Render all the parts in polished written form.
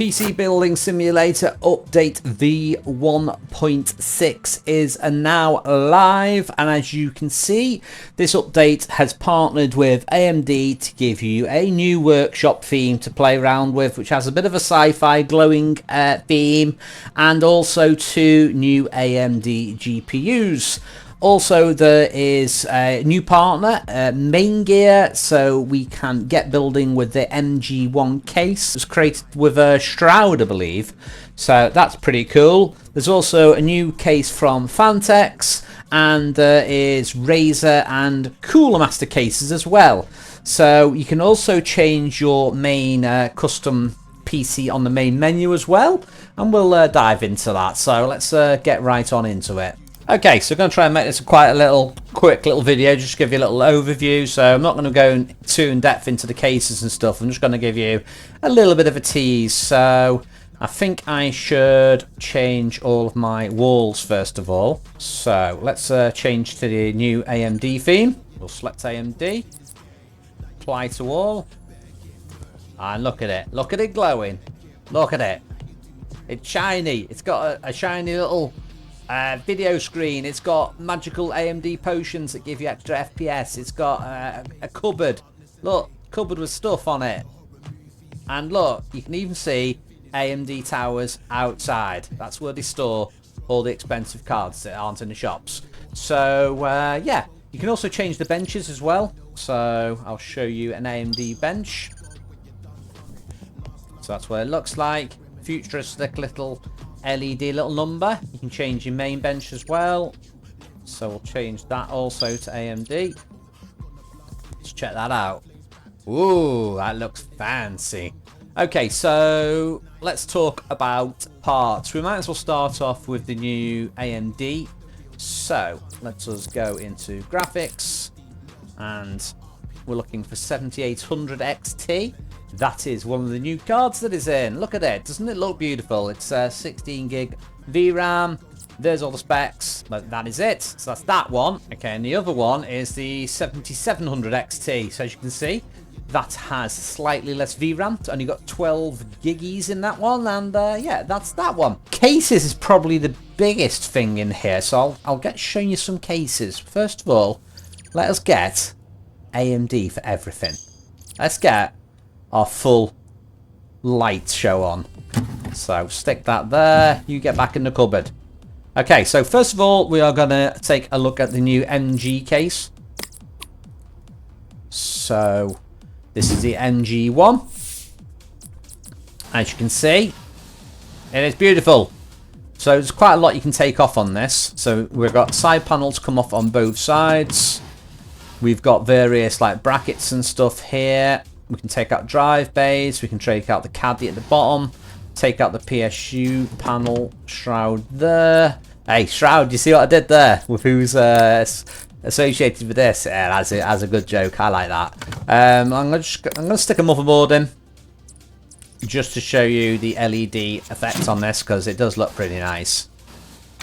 PC Building Simulator Update V1.6 is now live, and as you can see, this update has partnered with AMD to give you a new workshop theme to play around with, which has a bit of a sci-fi glowing theme, and also 2 new AMD GPUs. Also, there is a new partner, Maingear, so we can get building with the MG1 case. It was created with a Shroud, I believe, so that's pretty cool. There's also a new case from Phanteks, and there is Razer and Cooler Master cases as well. So you can also change your main custom PC on the main menu as well, and we'll dive into that. So let's get right on into it. Okay, so I'm going to try and make this quite a quick little video, just to give you a little overview. So I'm not going to go too in depth into the cases and stuff. I'm just going to give you a little bit of a tease. So I think I should change all of my walls first of all. So let's change to the new AMD theme. We'll select AMD, apply to all, and look at it. Look at it glowing. Look at it. It's shiny. It's got a shiny little video screen. It's got magical AMD potions that give you extra FPS. It's got a cupboard. Look, cupboard with stuff on it. And look, you can even see AMD towers outside. That's where they store all the expensive cards that aren't in the shops. So yeah, you can also change the benches as well. So I'll show you an AMD bench. So that's what it looks like. Futuristic little LED little number. You can change your main bench as well, so we'll change that also to AMD. Let's check that out. Ooh, that looks fancy. Okay, so let's talk about parts. We might as well start off with the new AMD. So let's us go into graphics, and we're looking for 7800 XT. That is one of the new cards that is in. Look at it. Doesn't it look beautiful? It's 16 gig VRAM. There's all the specs, but that is it. So that's that one. Okay, and the other one is the 7700 XT. So as you can see, that has slightly less VRAM. It's only got 12 giggies in that one. And yeah, that's that one. Cases is probably the biggest thing in here. So I'll get showing you some cases. First of all, let us get AMD for everything. Let's get our full light show on. So stick that there. You get back in the cupboard. Okay, so first of all, we are going to take a look at the new MG case. So this is the MG1. As you can see, it is beautiful. So there's quite a lot you can take off on this. So we've got side panels come off on both sides. We've got various like brackets and stuff here. We can take out drive bays, we can take out the caddy at the bottom, take out the PSU panel, Shroud there. Hey, Shroud, you see what I did there? With who's associated with this? Yeah, that's a good joke, I like that. I'm gonna stick a motherboard in, just to show you the LED effect on this, because it does look pretty nice.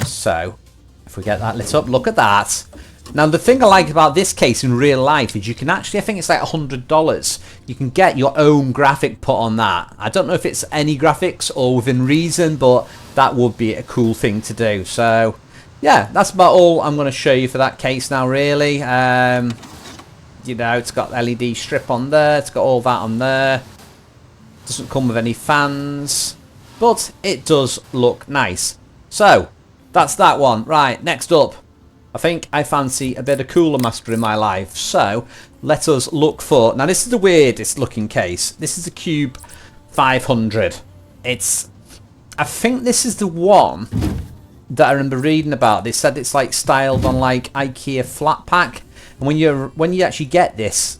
So, if we get that lit up, look at that. Now, the thing I like about this case in real life is you can actually, I think it's like $100. You can get your own graphic put on that. I don't know if it's any graphics or within reason, but that would be a cool thing to do. So, yeah, that's about all I'm going to show you for that case now, really. You know, it's got LED strip on there. It's got all that on there. Doesn't come with any fans, but it does look nice. So, that's that one. Right, next up. I think I fancy a bit of Cooler Master in my life, so let us look for... Now, this is the weirdest looking case. This is a Qube 500. I think this is the one that I remember reading about. They said it's like styled on like IKEA flat pack, and when you actually get this,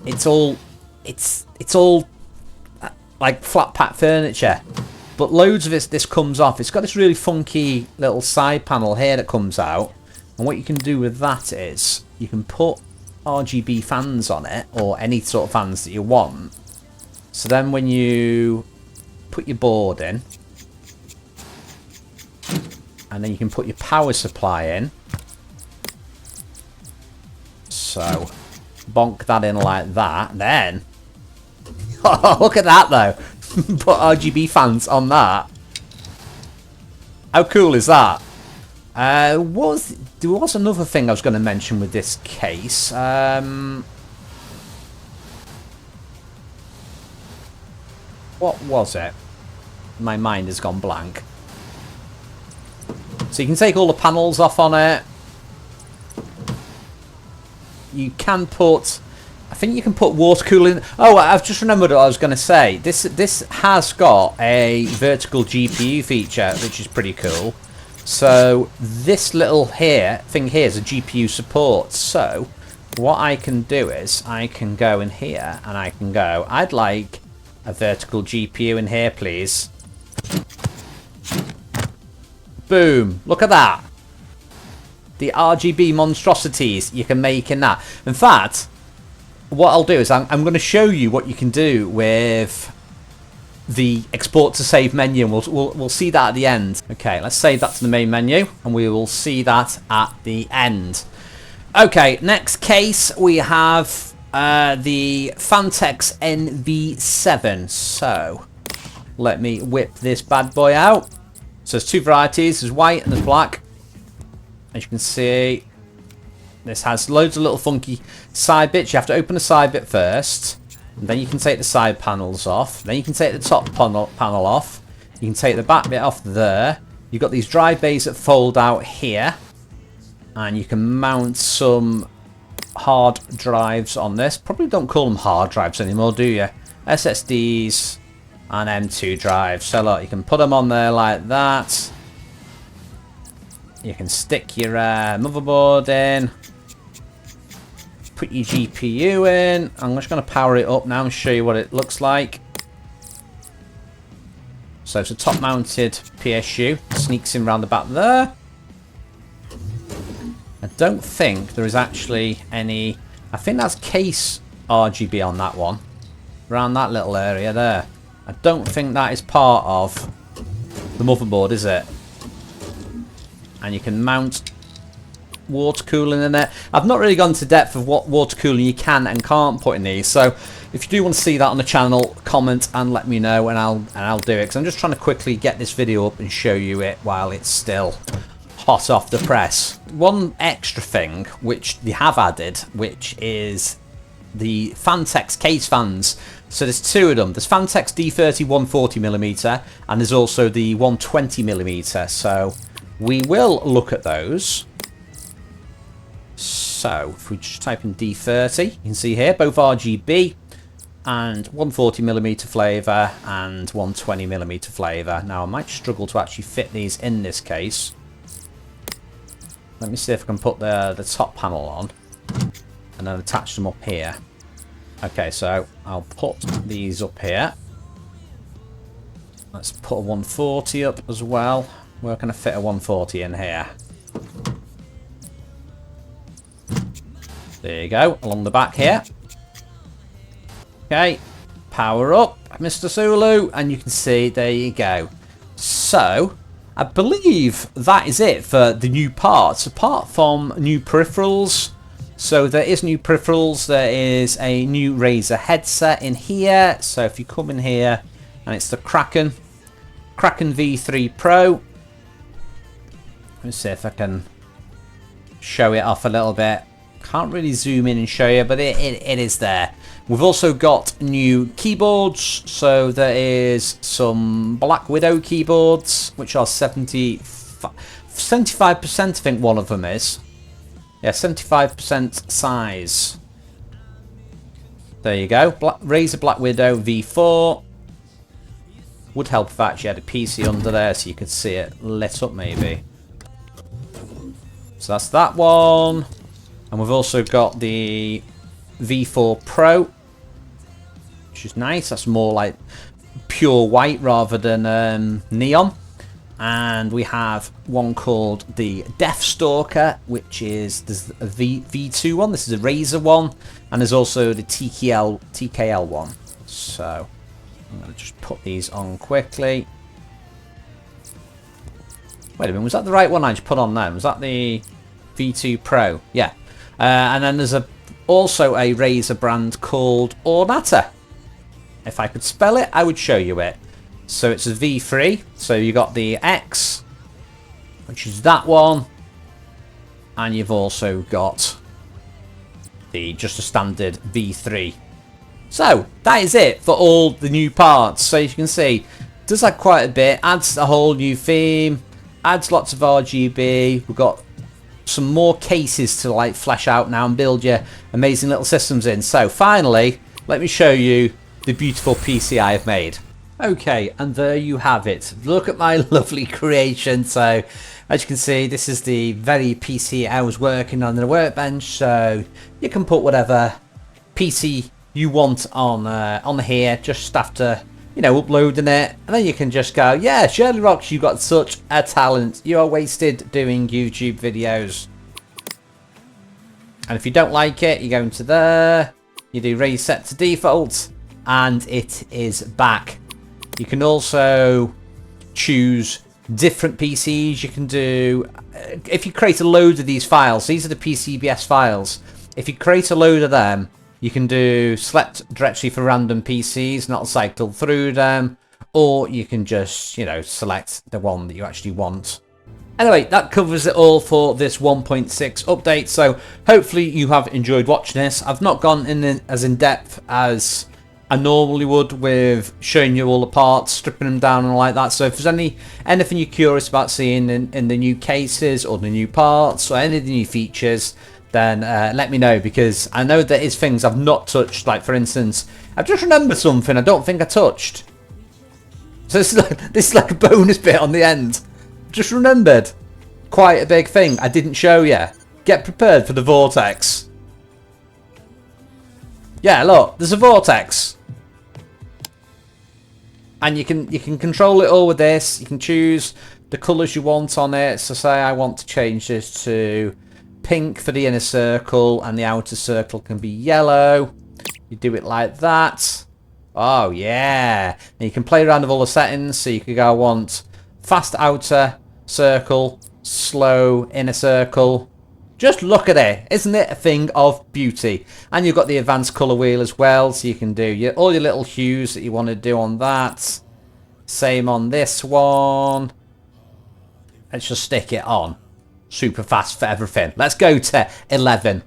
it's all like flat pack furniture. But loads of this comes off. It's got this really funky little side panel here that comes out. And what you can do with that is you can put RGB fans on it, or any sort of fans that you want. So then when you put your board in, and then you can put your power supply in. So bonk that in like that. Then, oh, look at that though. put RGB fans on that. How cool is that? There was another thing I was going to mention with this case. What was it? My mind has gone blank. So you can take all the panels off on it. You can put... I think you can put water cooling... Oh, I've just remembered what I was going to say. This has got a vertical GPU feature, which is pretty cool. So this little thing here is a GPU support. So what I can do is I can go in here and I can go, I'd like a vertical GPU in here, please. Boom. Look at that. The RGB monstrosities you can make in that. In fact, what I'll do is I'm going to show you what you can do with the export to save menu, and we'll see that at the end. Okay, let's save that to the main menu, and we will see that at the end. Okay, next case we have the Phanteks NV7. So let me whip this bad boy out. So there's two varieties, there's white and there's black. As you can see, this has loads of little funky side bits. You have to open the side bit first, and then you can take the side panels off. Then you can take the top panel off. You can take the back bit off there. You've got these drive bays that fold out here, and you can mount some hard drives on this. Probably don't call them hard drives anymore, do you? SSDs and M2 drives. So look, you can put them on there like that. You can stick your motherboard in. Put your GPU in. I'm just going to power it up now and show you what it looks like. So it's a top mounted PSU. Sneaks in around the back there. I don't think there is actually any... I think that's case RGB on that one. Around that little area there. I don't think that is part of the motherboard, is it? And you can mount water cooling in there. I've not really gone to depth of what water cooling you can and can't put in these. So if you do want to see that on the channel, comment and let me know, and I'll do it. Because I'm just trying to quickly get this video up and show you it while it's still hot off the press. One extra thing which they have added, which is the Phanteks case fans. So there's two of them. There's Phanteks D30 140mm, and there's also the 120mm. So we will look at those. So if we just type in D30, you can see here both RGB and 140mm flavour and 120mm flavour. Now I might struggle to actually fit these in this case. Let me see if I can put the top panel on and then attach them up here. Okay, so I'll put these up here. Let's put a 140 up as well. Where can I fit a 140 in here? There you go, along the back here. Okay, power up, Mr. Sulu, and you can see, there you go. So, I believe that is it for the new parts, apart from new peripherals. So there is new peripherals, there is a new Razer headset in here. So if you come in here, and it's the Kraken V3 Pro. Let's see if I can show it off a little bit. Can't really zoom in and show you, but it is there. We've also got new keyboards. So there is some Black Widow keyboards, which are 75%, I think one of them is. Yeah, 75% size. There you go. Razer Black Widow V4. Would help if I actually had a PC under there so you could see it lit up maybe. So that's that one. And we've also got the V4 Pro, which is nice. That's more like pure white rather than neon. And we have one called the DeathStalker, which is there's a V2 one. This is a Razer one, and there's also the TKL one. So I'm going to just put these on quickly. Wait a minute, was that the right one I just put on then? Was that the V2 Pro? Yeah. And then there's also a Razer brand called Ornata. If I could spell it, I would show you it. So it's a V3. So you got the X, which is that one. And you've also got the just a standard V3. So that is it for all the new parts. So you can see, it does add quite a bit. Adds a whole new theme. Adds lots of RGB. We've got some more cases to like flesh out now and build your amazing little systems in. So finally, let me show you the beautiful PC I have made. Okay, and there you have it. Look at my lovely creation. So as you can see, this is the very PC I was working on the workbench. So you can put whatever PC you want on here, just after, you know, uploading it, and then you can just go, yeah, shirlierox, you got such a talent. You are wasted doing YouTube videos. And if you don't like it, you go into there, you do reset to default, and it is back. You can also choose different PCs. You can do, if you create a load of these files, these are the PCBS files. If you create a load of them, you can do select directory for random PCs, not cycle through them, or you can just, you know, select the one that you actually want. Anyway, that covers it all for this 1.6 update. So hopefully you have enjoyed watching this. I've not gone in as in depth as I normally would with showing you all the parts, stripping them down and like that. So if there's anything you're curious about seeing in the new cases or the new parts or any of the new features, then let me know, because I know there is things I've not touched. Like for instance, I've just remembered something I don't think I touched. So this is like a bonus bit on the end. Just remembered quite a big thing I didn't show you. Get prepared for the vortex. Yeah, look, there's a vortex. And you can control it all with this. You can choose the colours you want on it. So say I want to change this to pink for the inner circle, and the outer circle can be yellow. You do it like that. Oh yeah. And you can play around with all the settings. So you could go, I want fast outer circle, slow inner circle. Just look at it. Isn't it a thing of beauty? And you've got the advanced colour wheel as well, so you can do all your little hues that you want to do on that. Same on this one. Let's just stick it on. Super fast for everything. Let's go to 11.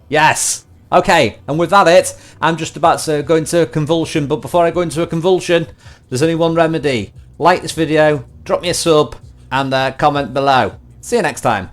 Yes. Okay, and with that I'm just about to go into a convulsion, but before I go into a convulsion, there's only one remedy. Like this video, drop me a sub, and comment below. See you next time.